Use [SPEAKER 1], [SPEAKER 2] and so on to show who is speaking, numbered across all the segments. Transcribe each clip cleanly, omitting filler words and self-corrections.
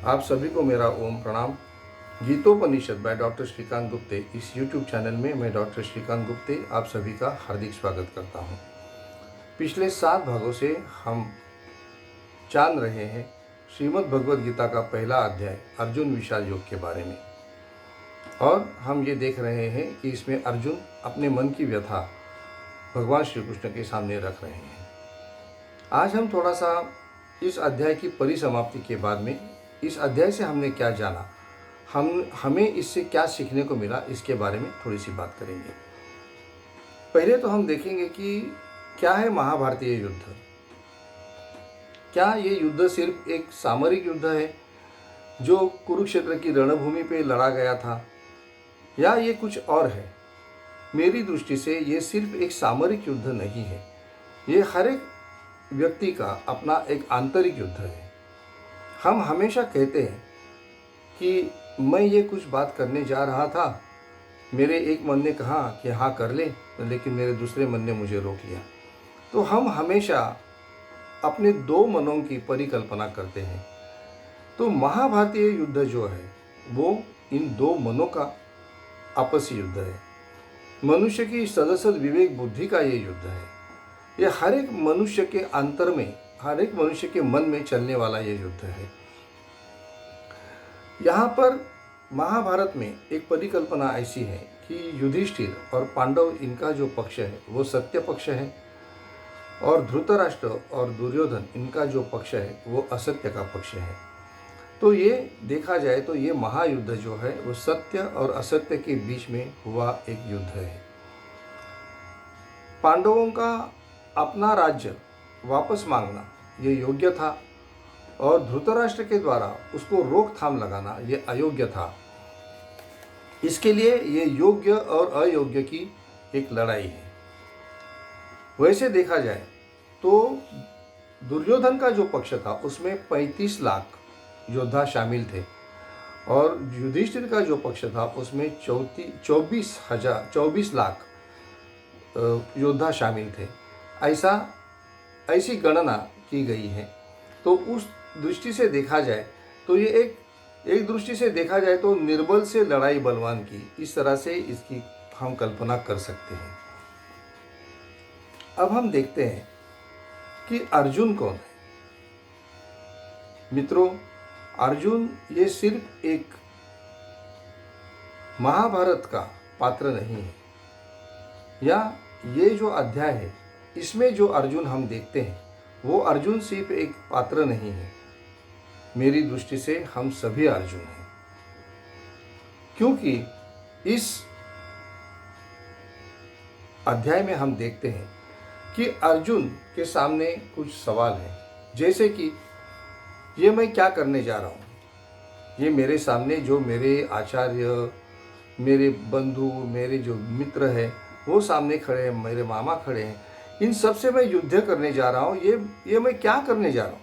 [SPEAKER 1] आप सभी को मेरा ओम प्रणाम। गीतोपनिषद बाय डॉक्टर श्रीकांत गुप्ते, इस YouTube चैनल में मैं डॉक्टर श्रीकांत गुप्ते आप सभी का हार्दिक स्वागत करता हूं। पिछले 7 भागों से हम जान रहे हैं श्रीमद् भगवद गीता का पहला अध्याय अर्जुन विषाद योग के बारे में, और हम ये देख रहे हैं कि इसमें अर्जुन अपने मन की व्यथा भगवान श्री कृष्ण के सामने रख रहे हैं। आज हम थोड़ा सा इस अध्याय की परिसमाप्ति के बाद में इस अध्याय से हमने क्या जाना, हमें इससे क्या सीखने को मिला, इसके बारे में थोड़ी सी बात करेंगे। पहले तो हम देखेंगे कि क्या है महाभारतीय युद्ध। क्या ये युद्ध सिर्फ एक सामरिक युद्ध है जो कुरुक्षेत्र की रणभूमि पे लड़ा गया था, या ये कुछ और है? मेरी दृष्टि से ये सिर्फ एक सामरिक युद्ध नहीं है, ये हर एक व्यक्ति का अपना एक आंतरिक युद्ध है। हम हमेशा कहते हैं कि मैं ये कुछ बात करने जा रहा था, मेरे एक मन ने कहा कि हाँ कर ले, लेकिन मेरे दूसरे मन ने मुझे रोक लिया। तो हम हमेशा अपने 2 मनों की परिकल्पना करते हैं। तो महाभारतीय युद्ध जो है वो इन 2 मनों का आपसी युद्ध है। मनुष्य की सदसद विवेक बुद्धि का ये युद्ध है। ये हर एक मनुष्य के अंतर में, हर एक मनुष्य के मन में चलने वाला ये युद्ध है। यहाँ पर महाभारत में एक परिकल्पना ऐसी है कि युधिष्ठिर और पांडव, इनका जो पक्ष है वो सत्य पक्ष है, और धृतराष्ट्र और दुर्योधन, इनका जो पक्ष है वो असत्य का पक्ष है। तो ये देखा जाए तो ये महायुद्ध जो है वो सत्य और असत्य के बीच में हुआ एक युद्ध है। पांडवों का अपना राज्य वापस मांगना ये योग्य था, और धृतराष्ट्र के द्वारा उसको रोकथाम लगाना ये अयोग्य था। इसके लिए ये योग्य और अयोग्य की एक लड़ाई है। वैसे देखा जाए तो दुर्योधन का जो पक्ष था उसमें 35 लाख योद्धा शामिल थे, और युधिष्ठिर का जो पक्ष था उसमें 24 लाख योद्धा शामिल थे। ऐसी गणना की गई है। तो उस दृष्टि से देखा जाए तो ये एक दृष्टि से देखा जाए तो निर्बल से लड़ाई बलवान की, इस तरह से इसकी हम कल्पना कर सकते हैं। अब हम देखते हैं कि अर्जुन कौन है। मित्रों, अर्जुन ये सिर्फ एक महाभारत का पात्र नहीं है, या ये जो अध्याय है इसमें जो अर्जुन हम देखते हैं वो अर्जुन सिर्फ एक पात्र नहीं है। मेरी दृष्टि से हम सभी अर्जुन हैं, क्योंकि इस अध्याय में हम देखते हैं कि अर्जुन के सामने कुछ सवाल हैं, जैसे कि ये मैं क्या करने जा रहा हूँ, ये मेरे सामने जो मेरे आचार्य, मेरे बंधु, मेरे जो मित्र हैं वो सामने खड़े हैं, मेरे मामा खड़े हैं, इन सब से मैं युद्ध करने जा रहा हूँ, ये मैं क्या करने जा रहा हूँ?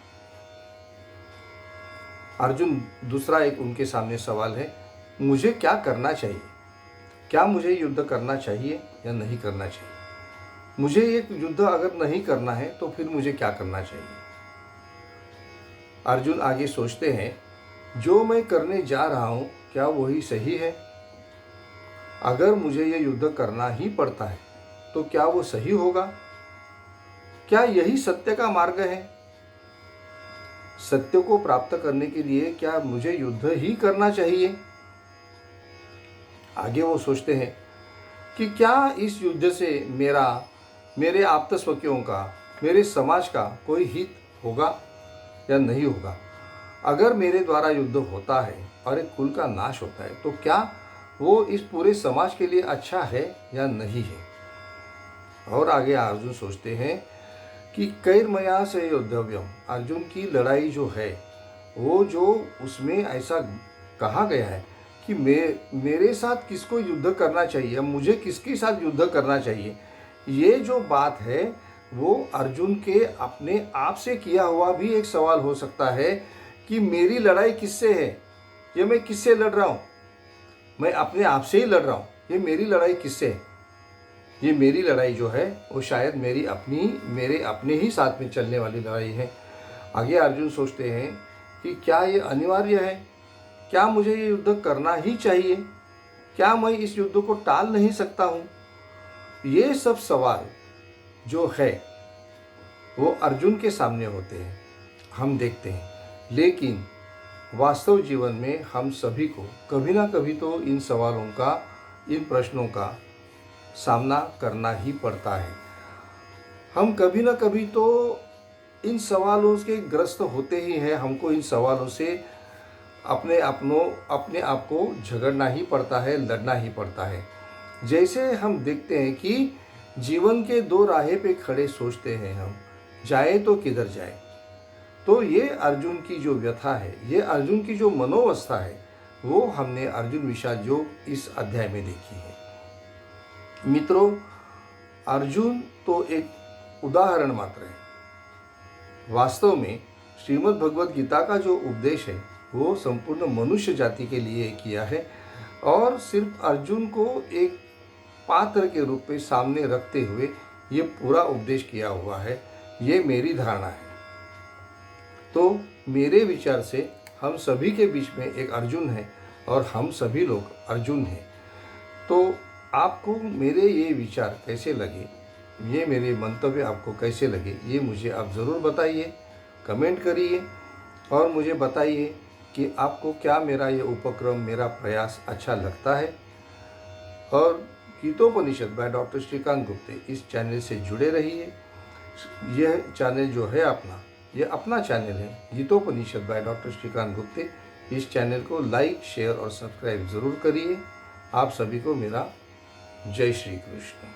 [SPEAKER 1] अर्जुन दूसरा एक उनके सामने सवाल है, मुझे क्या करना चाहिए? क्या मुझे युद्ध करना चाहिए या नहीं करना चाहिए? मुझे ये युद्ध अगर नहीं करना है तो फिर मुझे क्या करना चाहिए? अर्जुन आगे सोचते हैं, जो मैं करने जा रहा हूँ क्या वही सही है? अगर मुझे ये युद्ध करना ही पड़ता है तो क्या वो सही होगा? क्या यही सत्य का मार्ग है? सत्य को प्राप्त करने के लिए क्या मुझे युद्ध ही करना चाहिए? आगे वो सोचते हैं कि क्या इस युद्ध से मेरे आप्तस्वकीयों का, मेरे समाज का कोई हित होगा या नहीं होगा? अगर मेरे द्वारा युद्ध होता है और एक कुल का नाश होता है तो क्या वो इस पूरे समाज के लिए अच्छा है या नहीं है? और आगे अर्जुन सोचते हैं कि कैर्मया से योद्धव्यम, अर्जुन की लड़ाई जो है वो जो उसमें ऐसा कहा गया है कि मेरे साथ किसको युद्ध करना चाहिए, मुझे किसके साथ युद्ध करना चाहिए, ये जो बात है वो अर्जुन के अपने आप से किया हुआ भी एक सवाल हो सकता है कि मेरी लड़ाई किससे है? ये मैं किससे लड़ रहा हूँ? मैं अपने आप से ही लड़ रहा हूँ। ये मेरी लड़ाई किससे है? ये मेरी लड़ाई जो है वो शायद मेरे अपने ही साथ में चलने वाली लड़ाई है। आगे अर्जुन सोचते हैं कि क्या ये अनिवार्य है, क्या मुझे ये युद्ध करना ही चाहिए, क्या मैं इस युद्ध को टाल नहीं सकता हूँ। ये सब सवाल जो है वो अर्जुन के सामने होते हैं, हम देखते हैं, लेकिन वास्तव जीवन में हम सभी को कभी ना कभी तो इन सवालों का, इन प्रश्नों का सामना करना ही पड़ता है। हम कभी ना कभी तो इन सवालों के ग्रस्त होते ही हैं। हमको इन सवालों से अपने आप को झगड़ना ही पड़ता है, लड़ना ही पड़ता है। जैसे हम देखते हैं कि जीवन के दो राहे पे खड़े सोचते हैं हम, जाए तो किधर जाए। तो ये अर्जुन की जो व्यथा है, ये अर्जुन की जो मनोवस्था है, वो हमने अर्जुन विषाद योग इस अध्याय में देखी है। मित्रों, अर्जुन तो एक उदाहरण मात्र है। वास्तव में श्रीमद् भगवद गीता का जो उपदेश है वो संपूर्ण मनुष्य जाति के लिए किया है और सिर्फ अर्जुन को एक पात्र के रूप में सामने रखते हुए ये पूरा उपदेश किया हुआ है। ये मेरी धारणा है। तो मेरे विचार से हम सभी के बीच में एक अर्जुन है और हम सभी लोग अर्जुन हैं। तो आपको मेरे ये विचार कैसे लगे, ये मेरे मंतव्य आपको कैसे लगे, ये मुझे आप ज़रूर बताइए, कमेंट करिए और मुझे बताइए कि आपको क्या मेरा ये उपक्रम, मेरा प्रयास अच्छा लगता है। और गीतोपनिषद बाय डॉक्टर श्रीकांत गुप्ते इस चैनल से जुड़े रहिए। यह चैनल जो है अपना, ये अपना चैनल है गीतोपनिषद बाय डॉक्टर श्रीकांत गुप्ते। इस चैनल को लाइक, शेयर और सब्सक्राइब ज़रूर करिए। आप सभी को मेरा जय श्री कृष्ण।